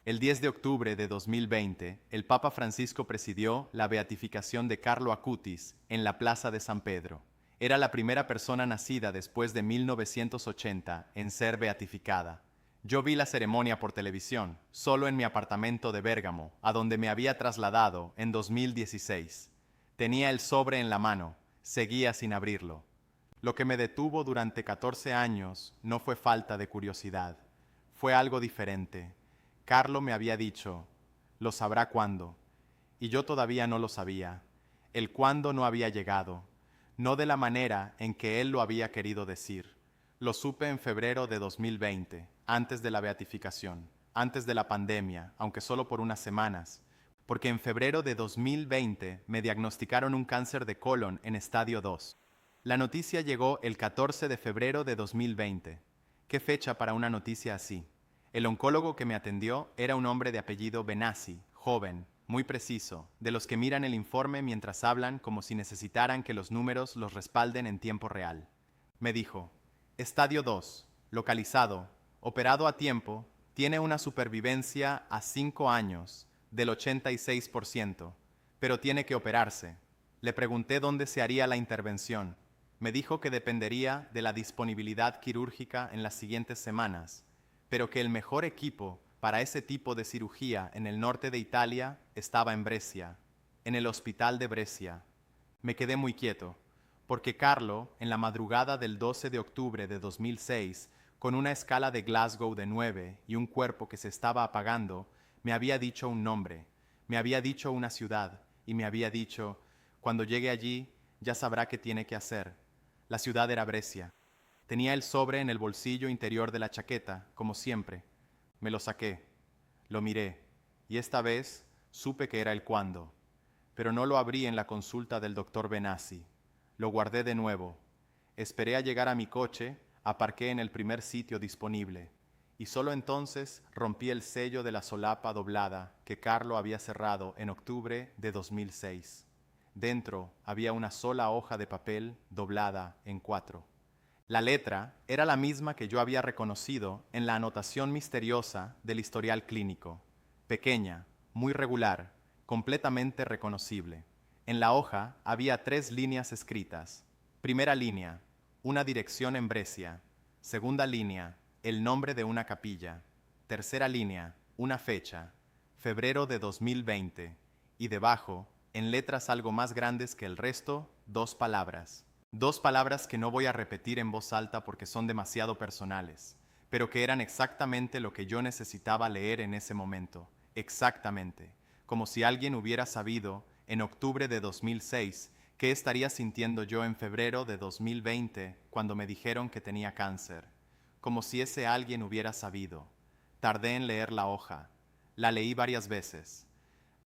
S1: el 10 de octubre de 2020, el Papa Francisco presidió la beatificación de Carlo Acutis en la Plaza de San Pedro. Era la primera persona nacida después de 1980 en ser beatificada. Yo vi la ceremonia por televisión, solo en mi apartamento de Bérgamo, a donde me había trasladado en 2016. Tenía el sobre en la mano, seguía sin abrirlo. Lo que me detuvo durante 14 años no fue falta de curiosidad, fue algo diferente. Carlo me había dicho, lo sabrá cuándo, y yo todavía no lo sabía. El cuándo no había llegado, no de la manera en que él lo había querido decir. Lo supe en febrero de 2020, antes de la beatificación, antes de la pandemia, aunque solo por unas semanas, porque en febrero de 2020 me diagnosticaron un cáncer de colon en estadio 2. La noticia llegó el 14 de febrero de 2020. ¿Qué fecha para una noticia así? El oncólogo que me atendió era un hombre de apellido Benassi, joven, muy preciso, de los que miran el informe mientras hablan como si necesitaran que los números los respalden en tiempo real. Me dijo, estadio 2, localizado, operado a tiempo, tiene una supervivencia a 5 años, del 86%, pero tiene que operarse. Le pregunté dónde se haría la intervención. Me dijo que dependería de la disponibilidad quirúrgica en las siguientes semanas, pero que el mejor equipo para ese tipo de cirugía en el norte de Italia estaba en Brescia, en el hospital de Brescia. Me quedé muy quieto, porque Carlo, en la madrugada del 12 de octubre de 2006, con una escala de Glasgow de 9 y un cuerpo que se estaba apagando, me había dicho un nombre, me había dicho una ciudad y me había dicho, cuando llegue allí ya sabrá qué tiene que hacer. La ciudad era Brescia. Tenía el sobre en el bolsillo interior de la chaqueta, como siempre. Me lo saqué, lo miré, y esta vez supe que era el cuándo. Pero no lo abrí en la consulta del doctor Benassi. Lo guardé de nuevo. Esperé a llegar a mi coche, aparqué en el primer sitio disponible, y solo entonces rompí el sello de la solapa doblada que Carlo había cerrado en octubre de 2006. Dentro había una sola hoja de papel doblada en 4. La letra era la misma que yo había reconocido en la anotación misteriosa del historial clínico, pequeña, muy regular, completamente reconocible. En la hoja había 3 líneas escritas. Primera línea, una dirección en Brescia. Segunda línea, el nombre de una capilla. Tercera línea, una fecha, febrero de 2020. Y debajo, en letras algo más grandes que el resto, 2 palabras. 2 palabras que no voy a repetir en voz alta porque son demasiado personales, pero que eran exactamente lo que yo necesitaba leer en ese momento. Exactamente. Como si alguien hubiera sabido, en octubre de 2006, qué estaría sintiendo yo en febrero de 2020 cuando me dijeron que tenía cáncer. Como si ese alguien hubiera sabido. Tardé en leer la hoja. La leí varias veces.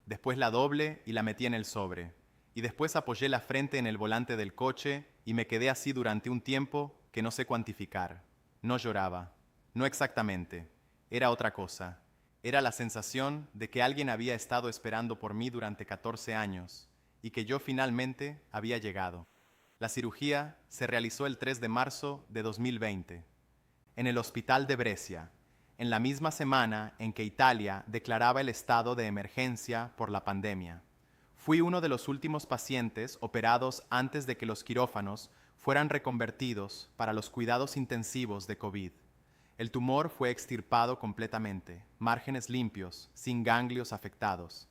S1: Después la doblé y la metí en el sobre. Y después apoyé la frente en el volante del coche y me quedé así durante un tiempo que no sé cuantificar. No lloraba. No exactamente. Era otra cosa. Era la sensación de que alguien había estado esperando por mí durante 14 años y que yo finalmente había llegado. La cirugía se realizó el 3 de marzo de 2020, en el hospital de Brescia, en la misma semana en que Italia declaraba el estado de emergencia por la pandemia. Fui uno de los últimos pacientes operados antes de que los quirófanos fueran reconvertidos para los cuidados intensivos de COVID. El tumor fue extirpado completamente, márgenes limpios, sin ganglios afectados.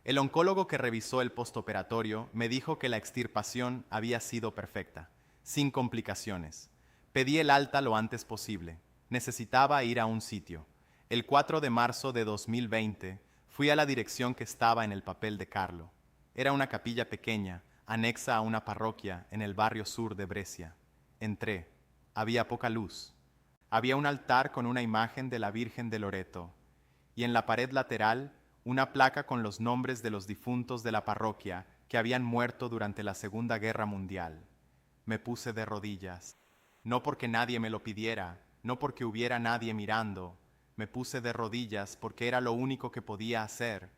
S1: El oncólogo que revisó el postoperatorio me dijo que la extirpación había sido perfecta, sin complicaciones. Pedí el alta lo antes posible. Necesitaba ir a un sitio. El 4 de marzo de 2020 fui a la dirección que estaba en el papel de Carlo. Era una capilla pequeña, anexa a una parroquia en el barrio sur de Brescia. Entré. Había poca luz. Había un altar con una imagen de la Virgen de Loreto, y en la pared lateral una placa con los nombres de los difuntos de la parroquia que habían muerto durante la Segunda Guerra Mundial. Me puse de rodillas, no porque nadie me lo pidiera, no porque hubiera nadie mirando. Me puse de rodillas porque era lo único que podía hacer,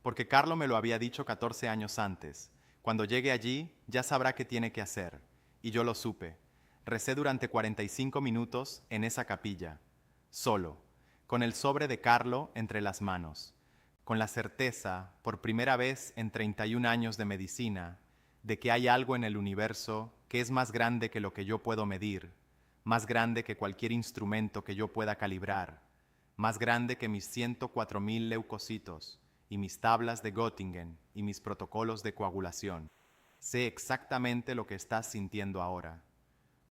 S1: porque Carlo me lo había dicho 14 años antes. Cuando llegue allí, ya sabrá qué tiene que hacer. Y yo lo supe. Recé durante 45 minutos en esa capilla, solo, con el sobre de Carlo entre las manos, con la certeza, por primera vez en 31 años de medicina, de que hay algo en el universo que es más grande que lo que yo puedo medir, más grande que cualquier instrumento que yo pueda calibrar, más grande que mis 104.000 leucocitos y mis tablas de Göttingen y mis protocolos de coagulación. Sé exactamente lo que estás sintiendo ahora,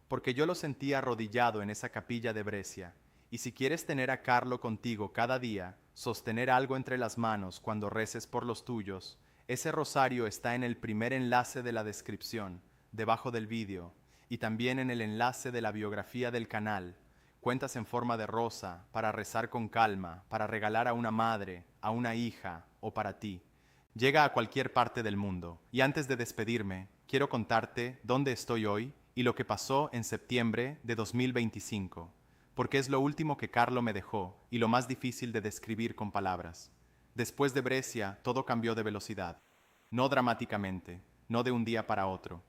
S1: porque yo lo sentí arrodillado en esa capilla de Brescia, y si quieres tener a Carlo contigo cada día, sostener algo entre las manos cuando reces por los tuyos, ese rosario está en el primer enlace de la descripción, debajo del vídeo, y también en el enlace de la biografía del canal. Cuentas en forma de rosa, para rezar con calma, para regalar a una madre, a una hija o para ti. Llega a cualquier parte del mundo. Y antes de despedirme, quiero contarte dónde estoy hoy y lo que pasó en septiembre de 2025, porque es lo último que Carlo me dejó y lo más difícil de describir con palabras. Después de Brescia, todo cambió de velocidad. No dramáticamente, no de un día para otro,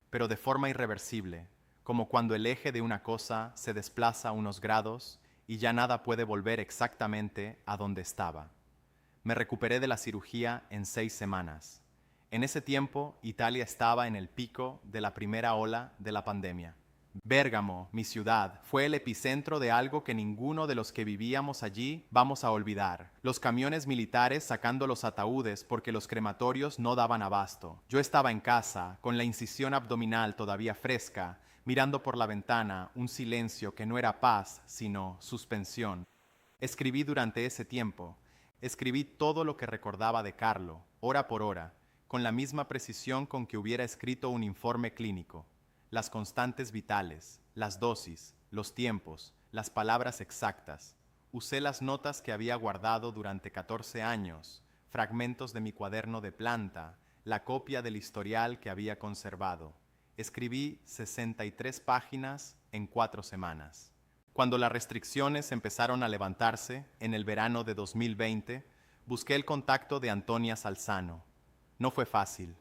S1: pero de forma irreversible, como cuando el eje de una cosa se desplaza unos grados y ya nada puede volver exactamente a donde estaba. Me recuperé de la cirugía en 6 semanas. En ese tiempo, Italia estaba en el pico de la primera ola de la pandemia. Bérgamo, mi ciudad, fue el epicentro de algo que ninguno de los que vivíamos allí vamos a olvidar. Los camiones militares sacando los ataúdes porque los crematorios no daban abasto. Yo estaba en casa, con la incisión abdominal todavía fresca, mirando por la ventana un silencio que no era paz, sino suspensión. Escribí durante ese tiempo. Escribí todo lo que recordaba de Carlo, hora por hora, con la misma precisión con que hubiera escrito un informe clínico. Las constantes vitales, las dosis, los tiempos, las palabras exactas. Usé las notas que había guardado durante 14 años, fragmentos de mi cuaderno de planta, la copia del historial que había conservado. Escribí 63 páginas en 4 semanas. Cuando las restricciones empezaron a levantarse en el verano de 2020, busqué el contacto de Antonia Salzano. No fue fácil.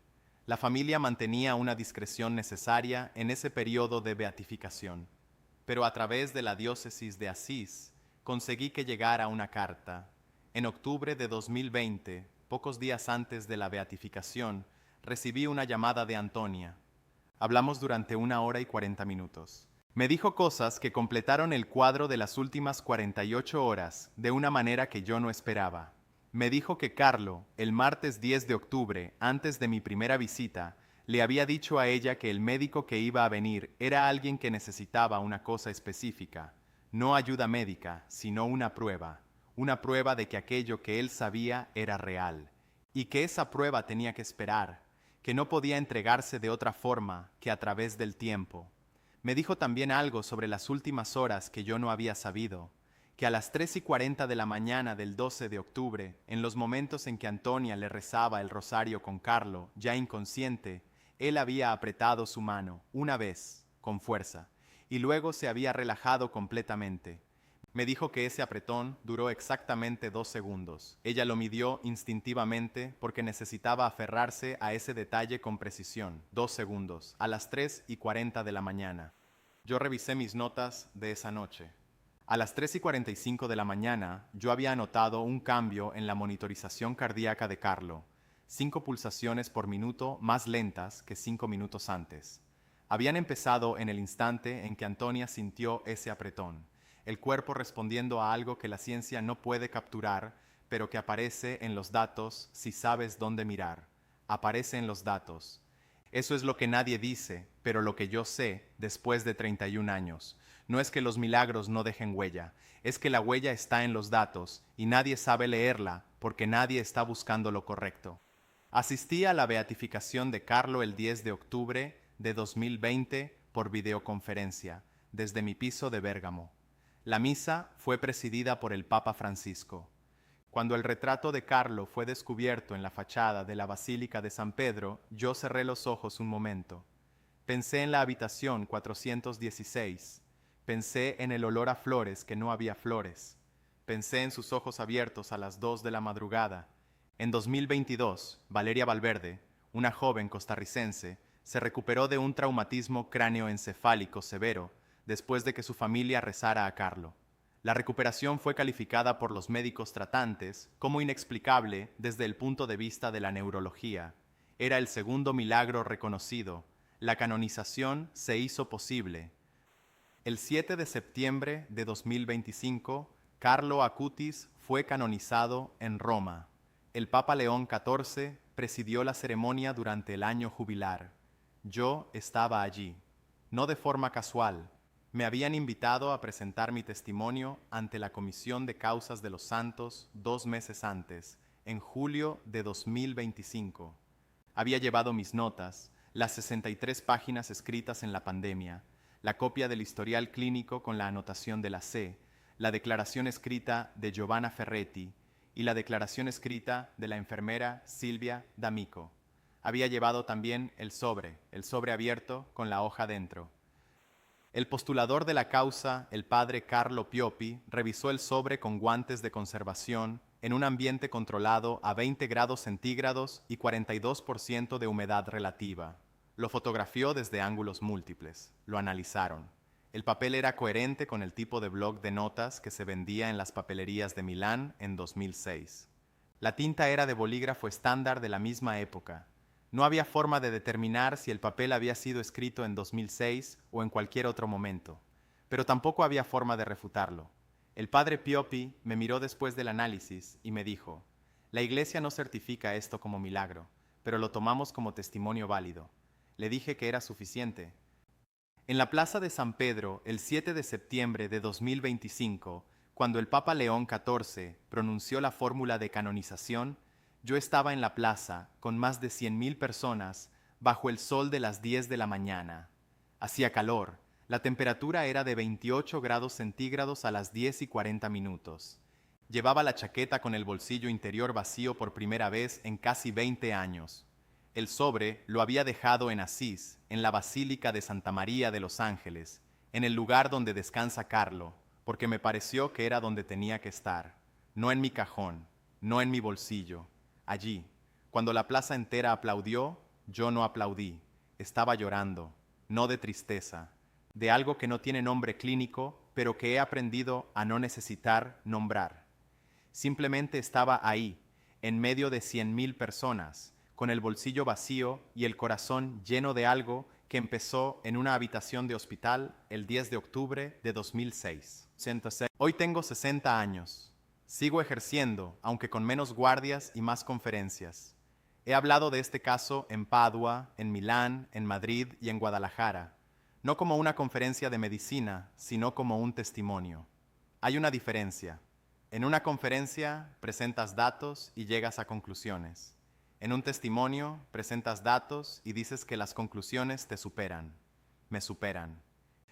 S1: La familia mantenía una discreción necesaria en ese periodo de beatificación, pero a través de la diócesis de Asís conseguí que llegara una carta. En octubre de 2020, pocos días antes de la beatificación, recibí una llamada de Antonia. Hablamos durante 1 hora y 40 minutos. Me dijo cosas que completaron el cuadro de las últimas 48 horas de una manera que yo no esperaba. Me dijo que Carlo, el martes 10 de octubre, antes de mi primera visita, le había dicho a ella que el médico que iba a venir era alguien que necesitaba una cosa específica, no ayuda médica, sino una prueba de que aquello que él sabía era real, y que esa prueba tenía que esperar, que no podía entregarse de otra forma que a través del tiempo. Me dijo también algo sobre las últimas horas que yo no había sabido, que a las 3:40 de la mañana del 12 de octubre, en los momentos en que Antonia le rezaba el rosario con Carlo, ya inconsciente, él había apretado su mano, una vez, con fuerza, y luego se había relajado completamente. Me dijo que ese apretón duró exactamente 2 segundos. Ella lo midió instintivamente porque necesitaba aferrarse a ese detalle con precisión. 2 segundos, a las 3:40 de la mañana. Yo revisé mis notas de esa noche. A las 3:45 de la mañana, yo había anotado un cambio en la monitorización cardíaca de Carlo. 5 pulsaciones por minuto más lentas que 5 minutos antes. Habían empezado en el instante en que Antonia sintió ese apretón, el cuerpo respondiendo a algo que la ciencia no puede capturar, pero que aparece en los datos si sabes dónde mirar. Aparece en los datos. Eso es lo que nadie dice, pero lo que yo sé después de 31 años. No es que los milagros no dejen huella, es que la huella está en los datos y nadie sabe leerla porque nadie está buscando lo correcto. Asistí a la beatificación de Carlo el 10 de octubre de 2020 por videoconferencia, desde mi piso de Bérgamo. La misa fue presidida por el Papa Francisco. Cuando el retrato de Carlo fue descubierto en la fachada de la Basílica de San Pedro, yo cerré los ojos un momento. Pensé en la habitación 416. Pensé en el olor a flores que no había flores. Pensé en sus ojos abiertos a las 2 de la madrugada. En 2022, Valeria Valverde, una joven costarricense, se recuperó de un traumatismo cráneoencefálico severo después de que su familia rezara a Carlo. La recuperación fue calificada por los médicos tratantes como inexplicable desde el punto de vista de la neurología. Era el segundo milagro reconocido. La canonización se hizo posible. El 7 de septiembre de 2025, Carlo Acutis fue canonizado en Roma. El Papa León XIV presidió la ceremonia durante el año jubilar. Yo estaba allí, no de forma casual. Me habían invitado a presentar mi testimonio ante la Comisión de Causas de los Santos 2 meses antes, en julio de 2025. Había llevado mis notas, las 63 páginas escritas en la pandemia, la copia del historial clínico con la anotación de la C, la declaración escrita de Giovanna Ferretti y la declaración escrita de la enfermera Silvia D'Amico. Había llevado también el sobre abierto con la hoja dentro. El postulador de la causa, el padre Carlo Pioppi, revisó el sobre con guantes de conservación en un ambiente controlado a 20 grados centígrados y 42% de humedad relativa. Lo fotografió desde ángulos múltiples. Lo analizaron. El papel era coherente con el tipo de bloc de notas que se vendía en las papelerías de Milán en 2006. La tinta era de bolígrafo estándar de la misma época. No había forma de determinar si el papel había sido escrito en 2006 o en cualquier otro momento, pero tampoco había forma de refutarlo. El padre Pioppi me miró después del análisis y me dijo: «La Iglesia no certifica esto como milagro, pero lo tomamos como testimonio válido». Le dije que era suficiente. En la plaza de San Pedro, el 7 de septiembre de 2025, cuando el Papa León XIV pronunció la fórmula de canonización, yo estaba en la plaza con más de 100,000 personas bajo el sol de las 10 de la mañana. Hacía calor, la temperatura era de 28 grados centígrados a las 10:40. Llevaba la chaqueta con el bolsillo interior vacío por primera vez en casi 20 años. El sobre lo había dejado en Asís, en la Basílica de Santa María de los Ángeles, en el lugar donde descansa Carlo, porque me pareció que era donde tenía que estar, no en mi cajón, no en mi bolsillo. Allí, cuando la plaza entera aplaudió, yo no aplaudí, estaba llorando, no de tristeza, de algo que no tiene nombre clínico, pero que he aprendido a no necesitar nombrar. Simplemente estaba ahí, en medio de 100,000 personas, con el bolsillo vacío y el corazón lleno de algo que empezó en una habitación de hospital el 10 de octubre de 2006. Hoy tengo 60 años. Sigo ejerciendo, aunque con menos guardias y más conferencias. He hablado de este caso en Padua, en Milán, en Madrid y en Guadalajara, no como una conferencia de medicina, sino como un testimonio. Hay una diferencia. En una conferencia presentas datos y llegas a conclusiones. En un testimonio presentas datos y dices que las conclusiones te superan. Me superan.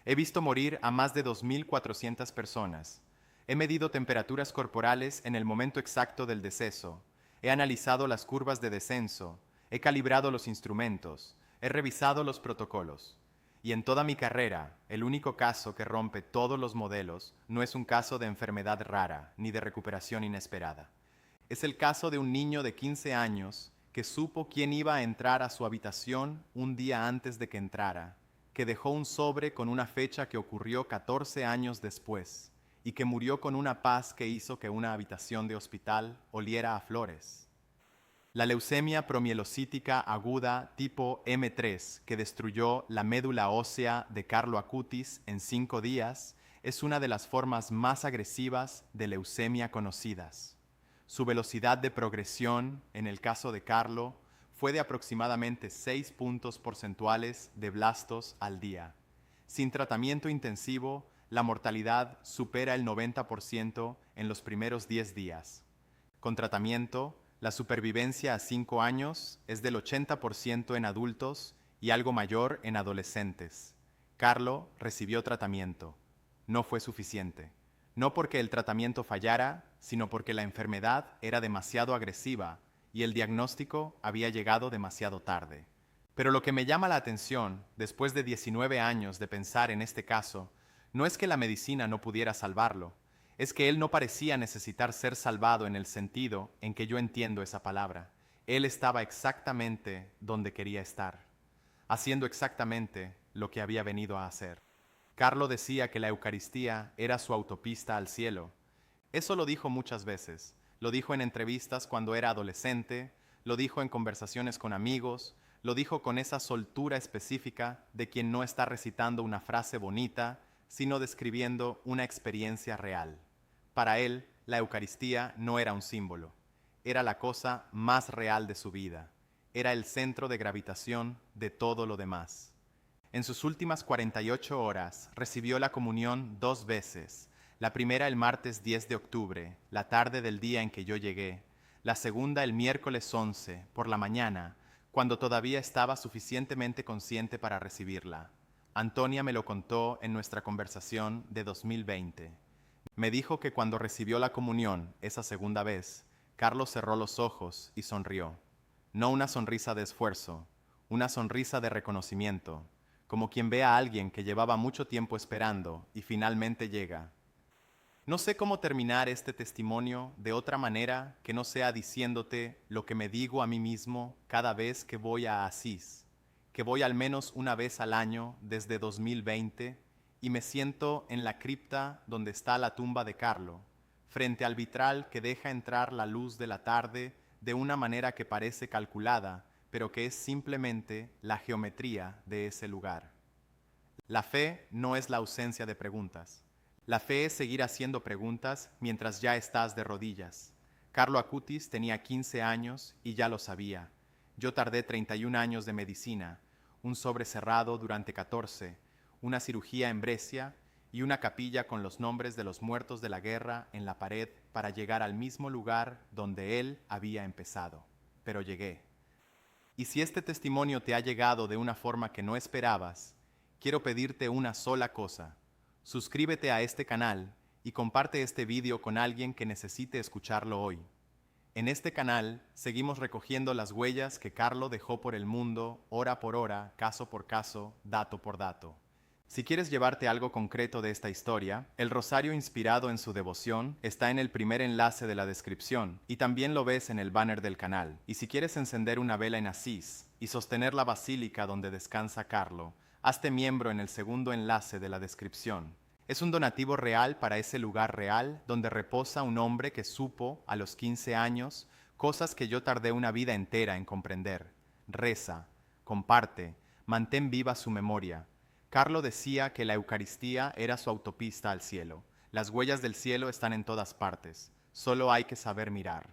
S1: He visto morir a más de 2,400 personas. He medido temperaturas corporales en el momento exacto del deceso. He analizado las curvas de descenso. He calibrado los instrumentos. He revisado los protocolos. Y en toda mi carrera, el único caso que rompe todos los modelos no es un caso de enfermedad rara ni de recuperación inesperada. Es el caso de un niño de 15 años que supo quién iba a entrar a su habitación un día antes de que entrara, que dejó un sobre con una fecha que ocurrió 14 años después y que murió con una paz que hizo que una habitación de hospital oliera a flores. La leucemia promielocítica aguda tipo M3, que destruyó la médula ósea de Carlo Acutis en 5 días, es una de las formas más agresivas de leucemia conocidas. Su velocidad de progresión, en el caso de Carlo, fue de aproximadamente 6 puntos porcentuales de blastos al día. Sin tratamiento intensivo, la mortalidad supera el 90% en los primeros 10 días. Con tratamiento, la supervivencia a 5 años es del 80% en adultos y algo mayor en adolescentes. Carlo recibió tratamiento. No fue suficiente. No porque el tratamiento fallara, sino porque la enfermedad era demasiado agresiva y el diagnóstico había llegado demasiado tarde. Pero lo que me llama la atención, después de 19 años de pensar en este caso, no es que la medicina no pudiera salvarlo, es que él no parecía necesitar ser salvado en el sentido en que yo entiendo esa palabra. Él estaba exactamente donde quería estar, haciendo exactamente lo que había venido a hacer. Carlo decía que la Eucaristía era su autopista al cielo. Eso lo dijo muchas veces. Lo dijo en entrevistas cuando era adolescente, lo dijo en conversaciones con amigos, lo dijo con esa soltura específica de quien no está recitando una frase bonita, sino describiendo una experiencia real. Para él, la Eucaristía no era un símbolo, era la cosa más real de su vida, era el centro de gravitación de todo lo demás. En sus últimas 48 horas recibió la comunión 2 veces, la primera el martes 10 de octubre, la tarde del día en que yo llegué, la segunda el miércoles 11, por la mañana, cuando todavía estaba suficientemente consciente para recibirla. Antonia me lo contó en nuestra conversación de 2020. Me dijo que cuando recibió la comunión, esa segunda vez, Carlos cerró los ojos y sonrió. No una sonrisa de esfuerzo, una sonrisa de reconocimiento, como quien ve a alguien que llevaba mucho tiempo esperando y finalmente llega. No sé cómo terminar este testimonio de otra manera que no sea diciéndote lo que me digo a mí mismo cada vez que voy a Asís, que voy al menos una vez al año desde 2020 y me siento en la cripta donde está la tumba de Carlo, frente al vitral que deja entrar la luz de la tarde de una manera que parece calculada, pero que es simplemente la geometría de ese lugar. La fe no es la ausencia de preguntas. La fe es seguir haciendo preguntas mientras ya estás de rodillas. Carlo Acutis tenía 15 años y ya lo sabía. Yo tardé 31 años de medicina, un sobre cerrado durante 14, una cirugía en Brescia y una capilla con los nombres de los muertos de la guerra en la pared para llegar al mismo lugar donde él había empezado. Pero llegué. Y si este testimonio te ha llegado de una forma que no esperabas, quiero pedirte una sola cosa. Suscríbete a este canal y comparte este video con alguien que necesite escucharlo hoy. En este canal seguimos recogiendo las huellas que Carlo dejó por el mundo, hora por hora, caso por caso, dato por dato. Si quieres llevarte algo concreto de esta historia, el rosario inspirado en su devoción está en el primer enlace de la descripción y también lo ves en el banner del canal. Y si quieres encender una vela en Asís y sostener la basílica donde descansa Carlo, hazte miembro en el segundo enlace de la descripción. Es un donativo real para ese lugar real donde reposa un hombre que supo, a los 15 años, cosas que yo tardé una vida entera en comprender. Reza, comparte, mantén viva su memoria. Carlo decía que la Eucaristía era su autopista al cielo. Las huellas del cielo están en todas partes, solo hay que saber mirar.